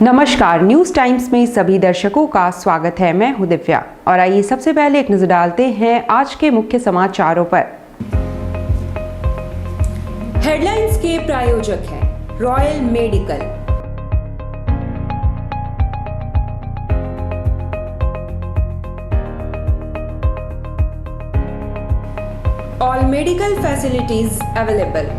नमस्कार, news times में सभी दर्शकों का स्वागत है। मैं हूं दिव्या और आइए सबसे पहले एक नजर डालते हैं आज के मुख्य समाचारों पर। हेडलाइंस के प्रायोजक हैं royal medical. All medical facilities available.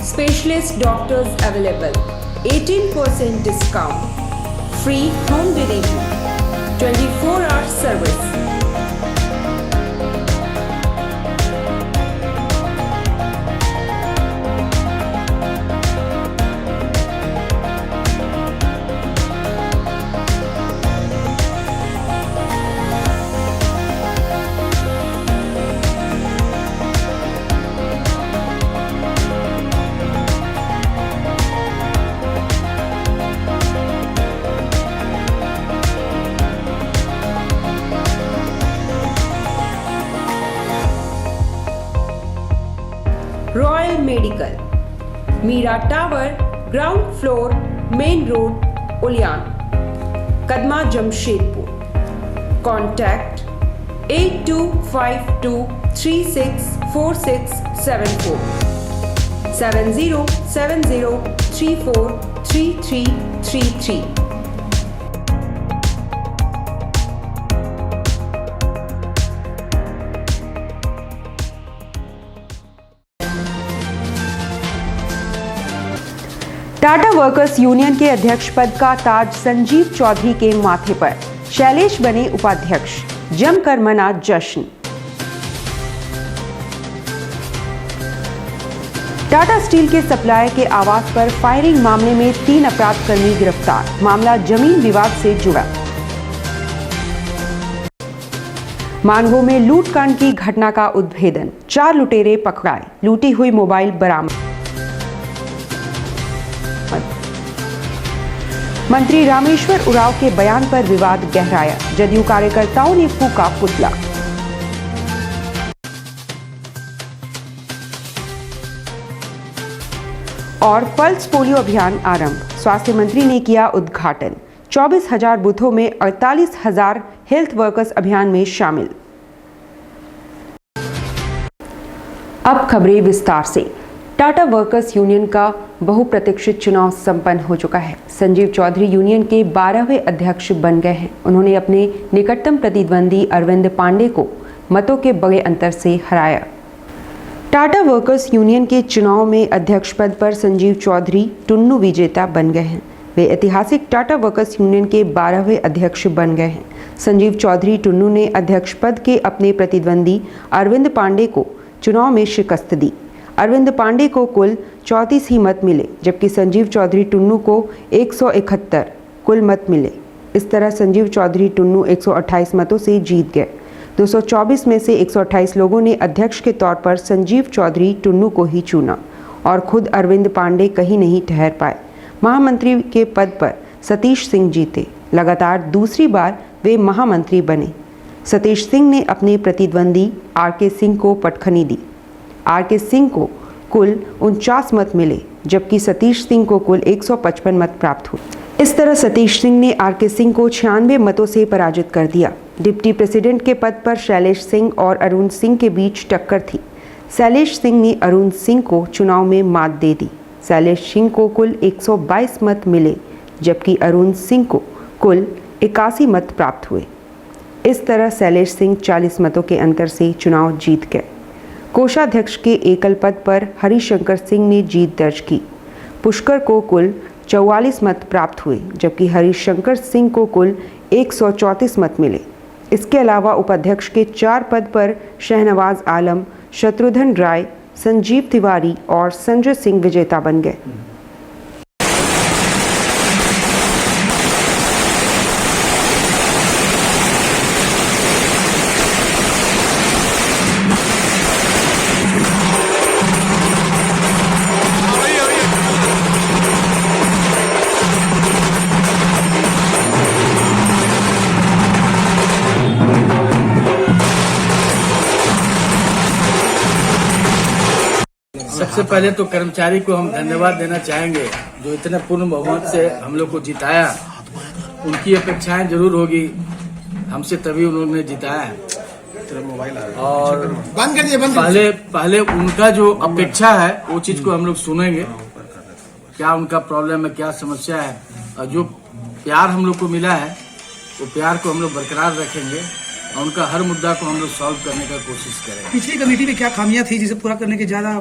Specialist doctors available. 18% discount. Free home delivery. 24-hour service. Royal medical, Meera tower, ground floor, main road, Uliyan, Kadma, Jamshedpur. Contact 8252364674 7070343333। Tata workers union के अध्यक्ष पद का ताज संजीव चौधरी के माथे पर, शैलेश बने उपाध्यक्ष, जमकर मना जश्न। टाटा स्टील के सप्लायर के आवास पर फायरिंग मामले में 3 अपराधकर्मी गिरफ्तार, मामला जमीन विवाद से जुड़ा। मानगो में लूटकांड की घटना का उद्भेदन, 4 लुटेरे पकड़ाए, लूटी हुई मोबाइल बरामद। मंत्री रामेश्वर उरांव के बयान पर विवाद गहराया, जदयू कार्यकर्ताओं ने फूंका पुतला। और पल्स पोलियो अभियान आरंभ, स्वास्थ्य मंत्री ने किया उद्घाटन। 24,000 बूथों में 48,000 हेल्थ वर्कर्स अभियान में शामिल। अब खबरें विस्तार से। टाटा वर्कर्स यूनियन का बहुप्रतीक्षित चुनाव संपन्न हो चुका है। संजीव चौधरी यूनियन के 12वें अध्यक्ष बन गए हैं। उन्होंने अपने निकटतम प्रतिद्वंदी अरविंद पांडे को मतों के बड़े अंतर से हराया। टाटा वर्कर्स यूनियन के चुनाव में अध्यक्ष पद पर संजीव चौधरी टुन्नू विजेता बन गए हैं। वे ऐतिहासिक टाटा वर्कर्स यूनियन के 12वें अध्यक्ष बन गए हैं। संजीव चौधरी टुन्नू ने अध्यक्ष पद के अपने प्रतिद्वंदी अरविंद पांडे को चुनाव में शिकस्त दी। अरविंद पांडे को कुल 34 ही मत मिले, जबकि संजीव चौधरी टुन्नू को 171 कुल मत मिले। इस तरह संजीव चौधरी टुन्नू 128 मतों से जीत गए। 224 में से 128 लोगों ने अध्यक्ष के तौर पर संजीव चौधरी टुन्नू को ही चुना और खुद अरविंद पांडे कहीं नहीं ठहर पाए। महामंत्री के पद पर सतीश सिंह जीते। लगातार दूसरी बार वे महामंत्री बने। सतीश सिंह ने अपने प्रतिद्वंदी आर.के. सिंह को पटखनी दी। आर.के. सिंह को कुल 49 मत मिले, जबकि सतीश सिंह को कुल 155 मत प्राप्त हुए। इस तरह सतीश सिंह ने आर.के. सिंह को 96 मतों से पराजित कर दिया। डिप्टी प्रेसिडेंट के पद पर शैलेश सिंह और अरुण सिंह के बीच टक्कर थी। शैलेश सिंह ने अरुण सिंह को चुनाव में मात दे दी। शैलेश सिंह को कुल 122 मत मिले, जबकि अरुण सिंह को कुल 81 मत प्राप्त हुए। इस तरह शैलेश सिंह 40 मतों के अंतर से चुनाव जीत गए। कोषाध्यक्ष के एकल पद पर हरिशंकर सिंह ने जीत दर्ज की। पुष्कर को कुल 44 मत प्राप्त हुए, जबकि हरिशंकर सिंह को कुल 134 मत मिले। इसके अलावा उपाध्यक्ष के 4 पद पर शहनवाज आलम, शत्रुघ्न राय, संजीव तिवारी और संजय सिंह विजेता बन गए। सबसे पहले तो कर्मचारी को हम धन्यवाद देना चाहेंगे जो इतने पूर्ण बहुमत से हम लोग को जिताया। उनकी अपेक्षाएं जरूर होगी हमसे, तभी उन्होंने जिताया है। और पहले उनका जो अपेक्षा है वो चीज को हम लोग सुनेंगे, क्या उनका प्रॉब्लम है, क्या समस्या है, और जो प्यार हम लोग को मिला है वो प्यार को हम लोग बरकरार रखेंगे और उनका हर मुद्दा को हम लोग सॉल्व करने का कोशिश करेंगे। पिछली कमेटी में क्या खामियां थी जिसे पूरा करने के ज्यादा?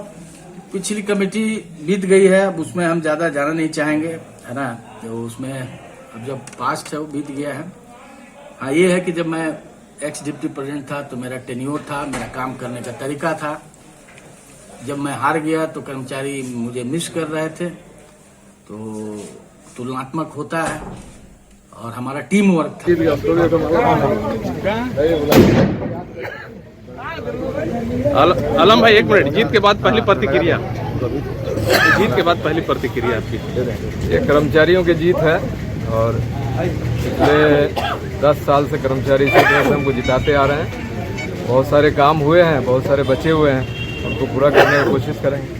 पिछली कमेटी बीत गई है, अब उसमें हम ज्यादा जाना नहीं चाहेंगे, है ना। तो उसमें अब जब पास्ट है वो बीत गया है। हाँ, ये है कि जब मैं एक्स डिप्टी प्रेसिडेंट था तो मेरा टेन्योर था, मेरा काम करने का तरीका था। जब मैं हार गया तो कर्मचारी मुझे मिस कर रहे थे, तो तुलनात्मक होता है और हमारा टीम वर्क था। आलम भाई, एक मिनट, जीत के बाद पहली प्रतिक्रिया, जीत के बाद पहली प्रतिक्रिया आपकी? ये कर्मचारियों की जीत है और पिछले 10 साल से कर्मचारी इसी तरह से हमको जिताते आ रहे हैं। बहुत सारे काम हुए हैं, बहुत सारे बचे हुए हैं, उनको पूरा करने की कोशिश करेंगे।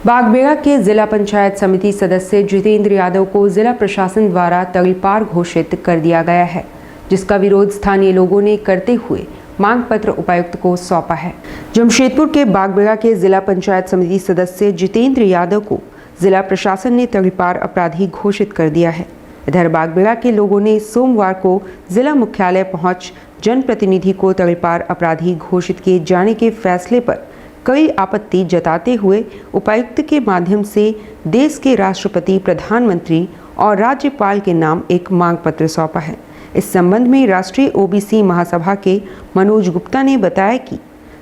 बागबेड़ा के जिला पंचायत समिति सदस्य जितेंद्र यादव को जिला प्रशासन द्वारा तगड़ीपार घोषित कर दिया गया है, जिसका विरोध स्थानीय लोगों ने करते हुए मांग पत्र उपायुक्त को सौंपा है। जमशेदपुर के बागबेड़ा के जिला पंचायत समिति सदस्य जितेंद्र यादव को जिला प्रशासन ने तगड़ीपार अपराधी घोषित कर दिया है। इधर बागबेड़ा के लोगों ने सोमवार को जिला मुख्यालय पहुंच जनप्रतिनिधि को तगड़ीपार अपराधी घोषित किए जाने के फैसले पर कई आपत्ति जताते हुए उपायुक्त के माध्यम से देश के राष्ट्रपति, प्रधानमंत्री और राज्यपाल के नाम एक मांग पत्र सौंपा है। इस संबंध में राष्ट्रीय ओबीसी महासभा के मनोज गुप्ता ने बताया कि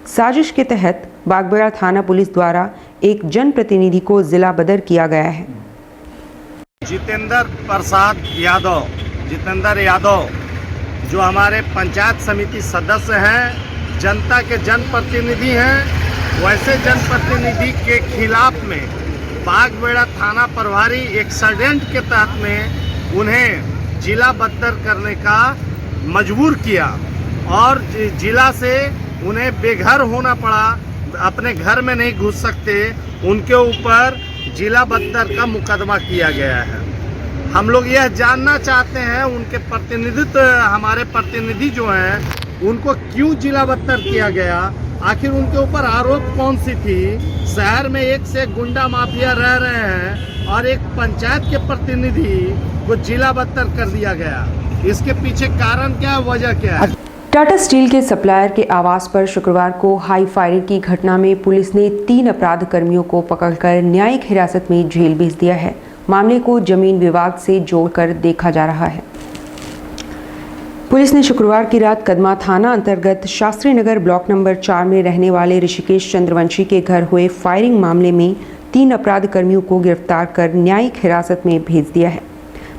साजिश के तहत बागबेड़ा थाना पुलिस द्वारा एक जनप्रतिनिधि को जिला बदर किया गया है। जितेंद्र प्रसाद यादव, जितेंद्र यादव जो हमारे पंचायत समिति सदस्य हैं, जनता के जनप्रतिनिधि हैं, वैसे जनप्रतिनिधि के खिलाफ में बागबेड़ा थाना प्रभारी एक्सीडेंट के तहत में उन्हें जिला बदर करने का मजबूर किया और जिला से उन्हें बेघर होना पड़ा, अपने घर में नहीं घुस सकते, उनके ऊपर जिला बदर का मुकदमा किया गया है। हम लोग यह जानना चाहते हैं उनके प्रतिनिधित्व, हमारे प्रतिनिधि जो हैं उनको क्यों जिला बदर किया गया, आखिर उनके ऊपर आरोप कौन सी थी। शहर में एक से गुंडा माफिया रह रहे हैं और एक पंचायत के प्रतिनिधि को जिला बदर कर दिया गया, इसके पीछे कारण क्या है, वजह क्या है? टाटा स्टील के सप्लायर के आवास पर शुक्रवार को हाई फायरिंग की घटना में पुलिस ने 3 अपराध कर्मियों को पकड़कर न्यायिक हिरासत में जेल भेज दिया है। मामले को जमीन विवाद से जोड़कर देखा जा रहा है। पुलिस ने शुक्रवार की रात कदमा थाना अंतर्गत शास्त्री नगर ब्लॉक नंबर 4 में रहने वाले ऋषिकेश चंद्रवंशी के घर हुए फायरिंग मामले में 3 अपराध कर्मियों को गिरफ्तार कर न्यायिक हिरासत में भेज दिया है।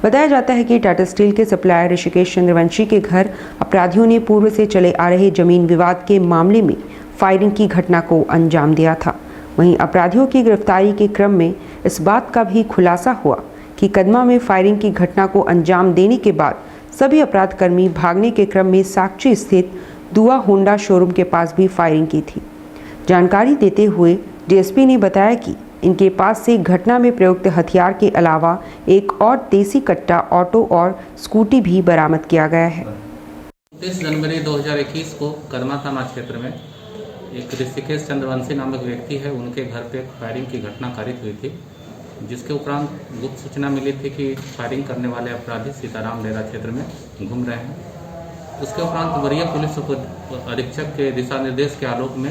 बताया जाता है कि टाटा स्टील के सप्लायर ऋषिकेश चंद्रवंशी के घर अपराधियों ने पूर्व से चले आ रहे जमीन विवाद के मामले में फायरिंग की घटना को अंजाम दिया था। वहीं अपराधियों की गिरफ्तारी के क्रम में इस बात का भी खुलासा हुआ कि कदमा में फायरिंग की घटना को अंजाम देने के बाद सभी अपराधकर्मी भागने के क्रम में साक्षी स्थित दुआ होंडा शोरूम के पास भी फायरिंग की थी। जानकारी देते हुए डीएसपी ने बताया कि इनके पास से घटना में प्रयुक्त हथियार के अलावा एक और देसी कट्टा, ऑटो और स्कूटी भी बरामद किया गया है। 29 जनवरी 2021 को कदमा थाना क्षेत्र में एक ऋषिकेश चंद्रवंशी नामक व्यक्ति है, उनके घर पे फायरिंग की घटना कारित हुई थी, जिसके उपरांत गुप्त सूचना मिली थी कि फायरिंग करने वाले अपराधी सीताराम डेरा क्षेत्र में घूम रहे हैं। उसके उपरांत वरीय पुलिस उप अधीक्षक के दिशा निर्देश के आलोक में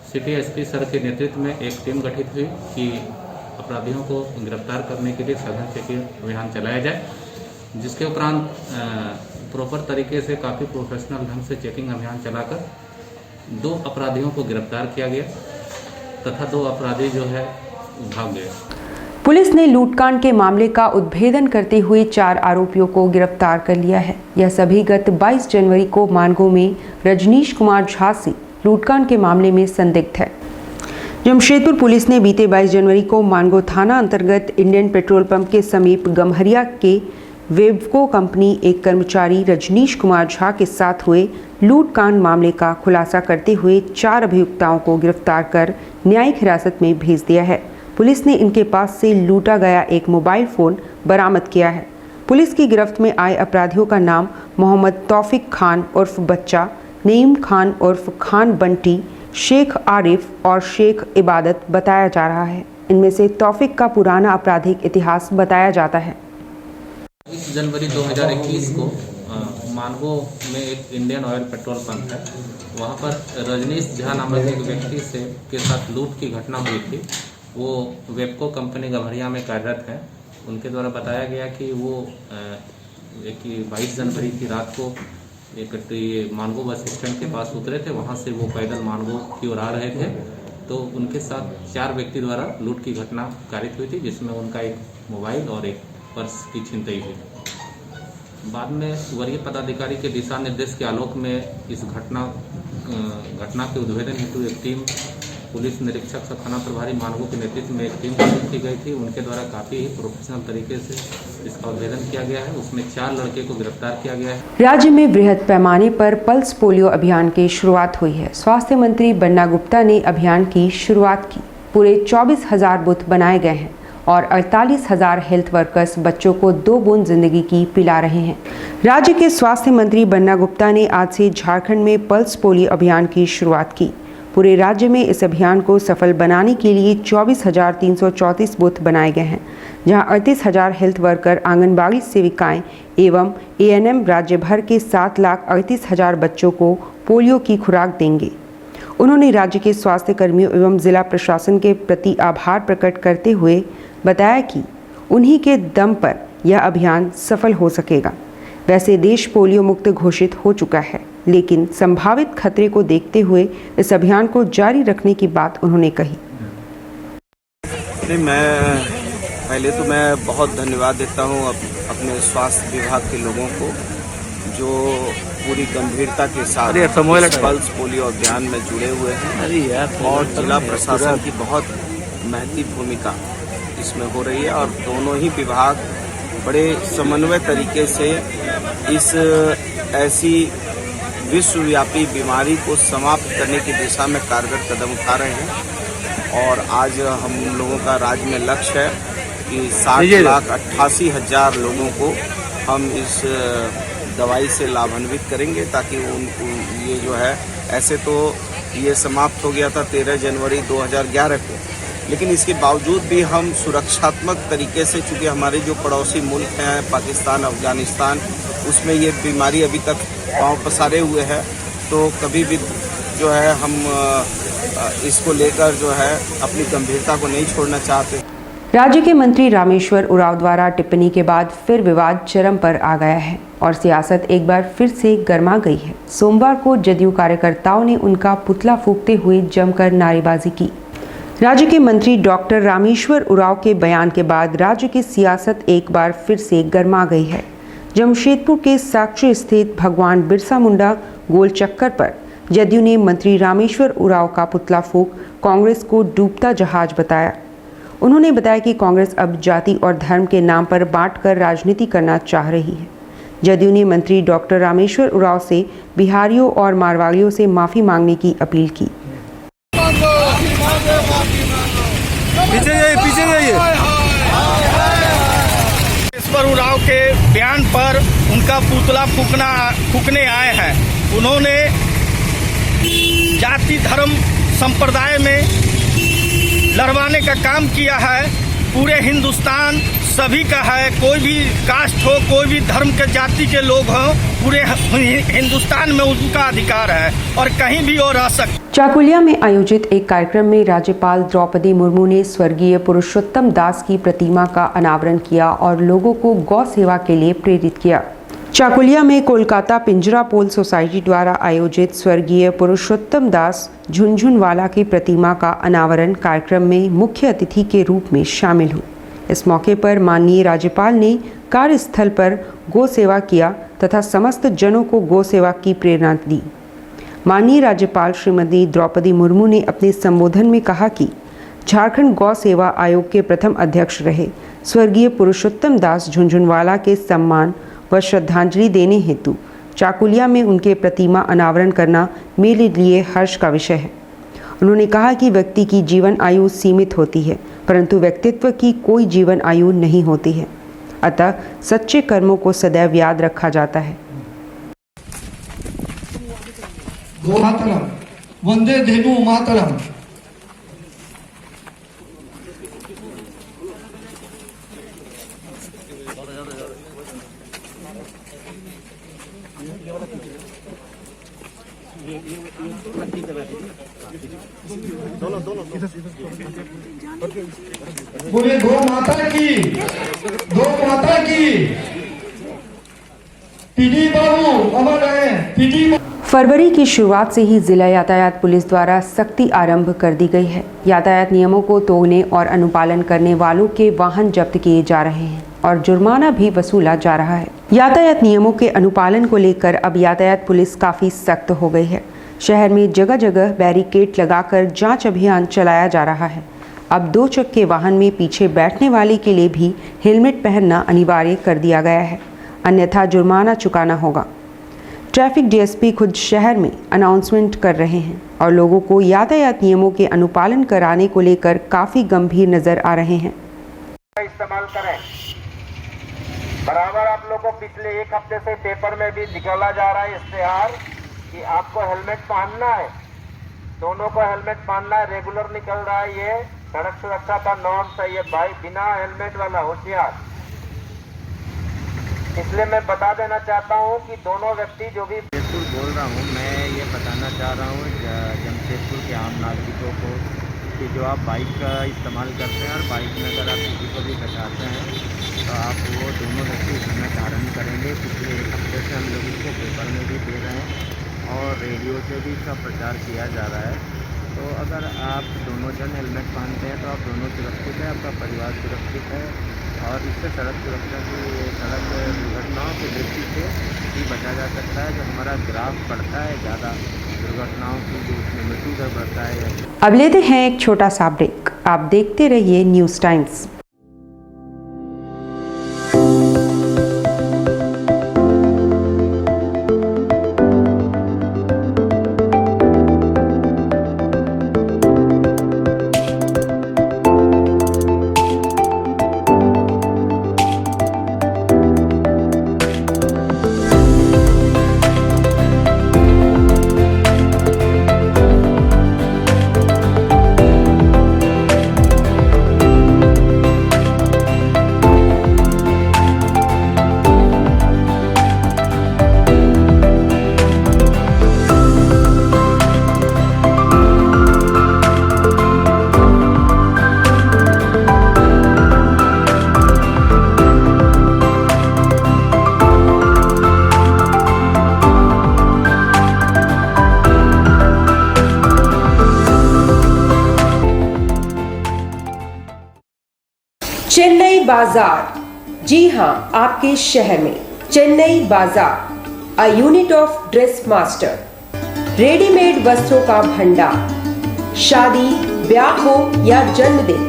सिटी एसपी सर के नेतृत्व में एक टीम गठित हुई कि अपराधियों को गिरफ्तार करने के लिए सघन चेकिंग अभियान चलाया जाए, जिसके उपरांत प्रॉपर तरीके से काफ़ी प्रोफेशनल ढंग से चेकिंग अभियान चलाकर 2 अपराधियों को गिरफ्तार किया गया तथा 2 अपराधी जो है भाग गए। पुलिस ने लूटकांड के मामले का उद्भेदन करते हुए 4 आरोपियों को गिरफ्तार कर लिया है। यह सभी गत 22 जनवरी को मानगो में रजनीश कुमार झा से लूटकांड के मामले में संदिग्ध है। जमशेदपुर पुलिस ने बीते 22 जनवरी को मानगो थाना अंतर्गत इंडियन पेट्रोल पंप के समीप गम्हरिया के वेबको कंपनी एक कर्मचारी रजनीश कुमार झा के साथ हुए लूटकांड मामले का खुलासा करते हुए 4 अभियुक्ताओं को गिरफ्तार कर न्यायिक हिरासत में भेज दिया है। पुलिस ने इनके पास से लूटा गया एक मोबाइल फ़ोन बरामद किया है। पुलिस की गिरफ्त में आए अपराधियों का नाम मोहम्मद तौफिक खान उर्फ बच्चा, नईम खान उर्फ खान बंटी, शेख आरिफ और शेख इबादत बताया जा रहा है। इनमें से तौफिक का पुराना आपराधिक इतिहास बताया जाता है। 20 जनवरी 2021 को मानगो में एक इंडियन ऑयल पेट्रोल पंप है, वहाँ पर रजनीश झा नामक एक व्यक्ति से के साथ लूट की घटना हुई थी। वो वेबको कंपनी गम्हरिया में कार्यरत है। उनके द्वारा बताया गया कि वो 22 जनवरी की रात को एक मानगो बस स्टैंड के पास उतरे थे। वहाँ से वो पैदल मानगो की ओर आ रहे थे, तो उनके साथ 4 व्यक्ति द्वारा लूट की घटना कारित हुई थी, जिसमें उनका एक मोबाइल और एक पर्स की छिनतई हुई। बाद में वरीय पदाधिकारी के दिशा निर्देश के आलोक में इस घटना के उद्भेदन हेतु एक टीम पुलिस निरीक्षक सह थाना प्रभारी मानगो के नेतृत्व में एक टीम गठित की गई थी। उनके द्वारा काफ़ी ही प्रोफेशनल तरीके से इसका उद्भेदन किया गया है। उसमें 4 लड़के को गिरफ्तार किया गया है। राज्य में बृहद पैमाने पर पल्स पोलियो अभियान की शुरुआत हुई है। स्वास्थ्य मंत्री बन्ना गुप्ता ने अभियान की शुरुआत की। पूरे 24,000 बूथ बनाए गए हैं और 48,000 हेल्थ वर्कर्स बच्चों को 2 बूंद जिंदगी की पिला रहे हैं। राज्य के स्वास्थ्य मंत्री बन्ना गुप्ता ने आज से झारखंड में पल्स पोलियो अभियान की शुरुआत की। पूरे राज्य में इस अभियान को सफल बनाने के लिए 24,334 बूथ बनाए गए हैं, जहां 38,000 हेल्थ वर्कर, आंगनबाड़ी सेविकाएं एवं ANM राज्य भर के 7,38,000 बच्चों को पोलियो की खुराक देंगे। उन्होंने राज्य के स्वास्थ्य कर्मियों एवं जिला प्रशासन के प्रति आभार प्रकट करते हुए बताया कि उन्हीं के दम पर यह अभियान सफल हो सकेगा। वैसे देश पोलियो मुक्त घोषित हो चुका है, लेकिन संभावित खतरे को देखते हुए इस अभियान को जारी रखने की बात उन्होंने कही। पहले तो मैं बहुत धन्यवाद देता हूँ अपने स्वास्थ्य विभाग के लोगों को, जो पूरी गंभीरता के साथ पल्स पोलियो अभियान में जुड़े हुए हैं और जिला प्रशासन की बहुत महत्वपूर्ण भूमिका इसमें हो रही है और दोनों ही विभाग बड़े समन्वय तरीके से इस ऐसी विश्वव्यापी बीमारी को समाप्त करने की दिशा में कारगर कदम उठा रहे हैं। और आज हम लोगों का राज्य में लक्ष्य है कि 7,88,000 लोगों को हम इस दवाई से लाभान्वित करेंगे, ताकि उनको ये जो है, ऐसे तो ये समाप्त हो गया था 13 जनवरी 2011 को, लेकिन इसके बावजूद भी हम सुरक्षात्मक तरीके से, चूँकि हमारे जो पड़ोसी मुल्क हैं पाकिस्तान, अफगानिस्तान, उसमें ये बीमारी अभी तक पाँव पसारे हुए है, तो कभी भी जो है हम इसको लेकर जो है अपनी गंभीरता को नहीं छोड़ना चाहते। राज्य के मंत्री रामेश्वर उरांव द्वारा टिप्पणी के बाद फिर विवाद चरम पर आ गया है और सियासत एक बार फिर से गर्मा गई है। सोमवार को जदयू कार्यकर्ताओं ने उनका पुतला फूंकते हुए जमकर नारेबाजी की। राज्य के मंत्री डॉक्टर रामेश्वर उरांव के बयान के बाद राज्य की सियासत एक बार फिर से गर्मा गई है। जमशेदपुर के साक्षी स्थित भगवान बिरसा मुंडा गोल चक्कर पर जदयू ने मंत्री रामेश्वर उरांव का पुतला फूंक कांग्रेस को डूबता जहाज बताया। उन्होंने बताया कि कांग्रेस अब जाति और धर्म के नाम पर बांटकर राजनीति करना चाह रही है। जदयू ने मंत्री डॉक्टर रामेश्वर उरांव से बिहारियों और मारवाड़ियों से माफी मांगने की अपील की। पीछे जाइए। रामेश्वर उरांव के बयान पर उनका पुतला फूकने आए हैं। उन्होंने जाति धर्म संप्रदाय में लड़वाने का काम किया है। पूरे हिंदुस्तान सभी का है, कोई भी कास्ट हो, कोई भी धर्म के जाति के लोग हों, पूरे हिंदुस्तान में उनका अधिकार है और कहीं भी वो रह सकते। चाकुलिया में आयोजित एक कार्यक्रम में राज्यपाल द्रौपदी मुर्मू ने स्वर्गीय पुरुषोत्तम दास की प्रतिमा का अनावरण किया और लोगों को गौ सेवा के लिए प्रेरित किया। चाकुलिया में कोलकाता पिंजरा पोल सोसाइटी द्वारा आयोजित स्वर्गीय पुरुषोत्तम दास झुनझुनवाला की प्रतिमा का अनावरण कार्यक्रम में मुख्य अतिथि के रूप में शामिल हुए। इस मौके पर माननीय राज्यपाल ने कार्यस्थल पर गौ सेवा किया तथा समस्त जनों को गौ सेवा की प्रेरणा दी। माननीय राज्यपाल श्रीमती द्रौपदी मुर्मू ने अपने संबोधन में कहा कि झारखंड गौ सेवा आयोग के प्रथम अध्यक्ष रहे स्वर्गीय पुरुषोत्तम दास झुनझुनवाला के सम्मान व श्रद्धांजलि देने हेतु चाकुलिया में उनके प्रतिमा अनावरण करना मेरे लिए हर्ष का विषय है। उन्होंने कहा कि व्यक्ति की जीवन आयु सीमित होती है, परंतु व्यक्तित्व की कोई जीवन आयु नहीं होती है। अतः सच्चे कर्मों को सदैव याद रखा जाता है। गो मातरम, वंदे धेनु मातरम। बोले गो माता की, गो माता की। पीडी बाबू अमर रहे, पीडी। फरवरी की शुरुआत से ही जिला यातायात पुलिस द्वारा सख्ती आरंभ कर दी गई है। यातायात नियमों को तोड़ने और अनुपालन करने वालों के वाहन जब्त किए जा रहे हैं और जुर्माना भी वसूला जा रहा है। यातायात नियमों के अनुपालन को लेकर अब यातायात पुलिस काफ़ी सख्त हो गई है। शहर में जगह जगह बैरिकेड लगाकर जांच अभियान चलाया जा रहा है। अब 2 चक्के वाहन में पीछे बैठने वाले के लिए भी हेलमेट पहनना अनिवार्य कर दिया गया है, अन्यथा जुर्माना चुकाना होगा। ट्रैफिक डीएसपी खुद शहर में अनाउंसमेंट कर रहे हैं और लोगों को यातायात नियमों के अनुपालन कराने को लेकर काफ़ी गंभीर नजर आ रहे हैं। इस्तेमाल करें। बराबर आप लोगों को पिछले 1 हफ्ते से पेपर में भी निकाला जा रहा है इश्तेहार कि आपको हेलमेट पहनना है, दोनों को हेलमेट पहनना है, रेगुलर निकल रहा है। ये सड़क सुरक्षा का नॉर्म्स है, ये भाई बिना हेलमेट वाला होशियार। इसलिए मैं बता देना चाहता हूँ कि दोनों व्यक्ति जो भी बोल रहा हूँ, मैं ये बताना चाह रहा हूँ जमशेदपुर के आम नागरिकों को कि जो आप बाइक का इस्तेमाल करते हैं और बाइक में अगर आप किसी को भी बचाते हैं तो आप वो दोनों व्यक्ति इसमें धारण करेंगे। पिछले 1 हफ्ते से हम लोग इसको पेपर में भी दे रहे हैं और रेडियो से भी इसका प्रचार किया जा रहा है। तो अगर आप दोनों जन हेलमेट पहनते हैं तो आप दोनों सुरक्षित है, आपका परिवार सुरक्षित है और इससे सड़क सुरक्षा की, सड़क दुर्घटनाओं की दृष्टि से भी बचा जा सकता है। जो हमारा ग्राफ बढ़ता है ज़्यादा दुर्घटनाओं की, जो उसमें मृत्यु दर बढ़ता है। अब लेते हैं एक छोटा सा ब्रेक। आप देखते रहिए न्यूज़ टाइम्स। चेन्नई बाजार, जी हाँ, आपके शहर में चेन्नई बाजार, a unit of dress master, readymade वस्त्रों का भंडार। शादी, ब्याह हो या जन्मदिन,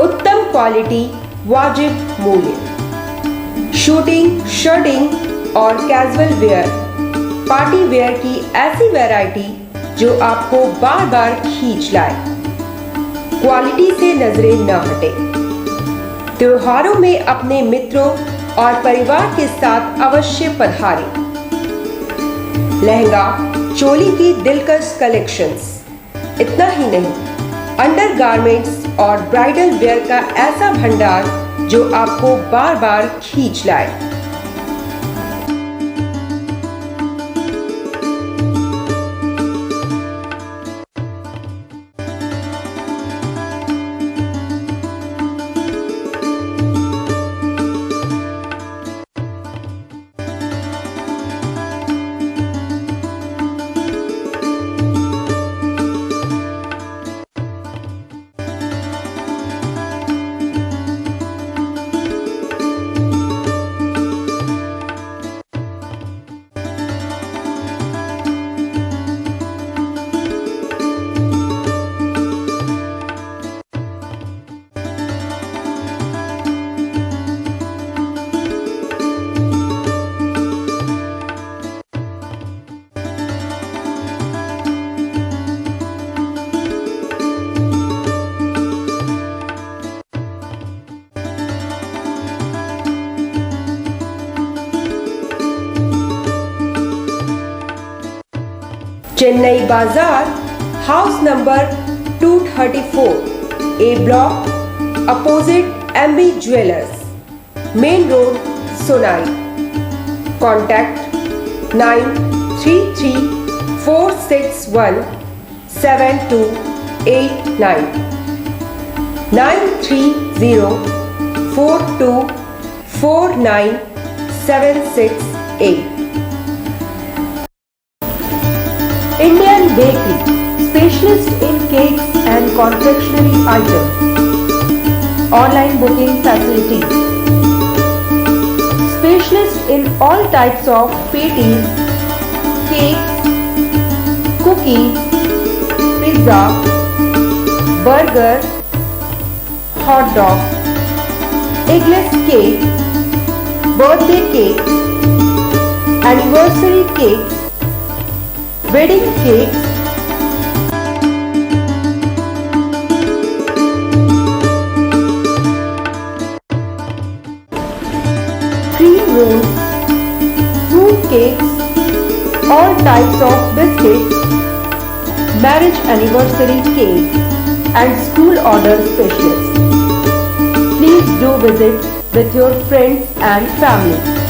उत्तम क्वालिटी, वाजिब मूल्य। शूटिंग, शर्टिंग और कैजुअल वेयर, पार्टी वेयर की ऐसी वैरायटी जो आपको बार बार खींच लाए, क्वालिटी से नजरें न हटे। त्योहारों में अपने मित्रों और परिवार के साथ अवश्य पधारें। लहंगा, चोली की दिलकश कलेक्शंस। इतना ही नहीं, अंडरगारमेंट्स और ब्राइडल वेयर का ऐसा भंडार जो आपको बार बार खींच लाए। Chennai Bazaar, house number 234, A block, opposite MB Jewelers, Main Road, Sonai. Contact 933-461-7289, 930-4249-768. Indian Bakery, specialist in cakes and confectionery items. Online booking facilities. Specialist in all types of patties, cakes, cookies, pizza, burger, hot dog, eggless cake, birthday cake, anniversary cakes, wedding cakes, cream rolls, fruit cakes, all types of biscuits, marriage anniversary cakes, and school order specialists. Please do visit with your friends and family.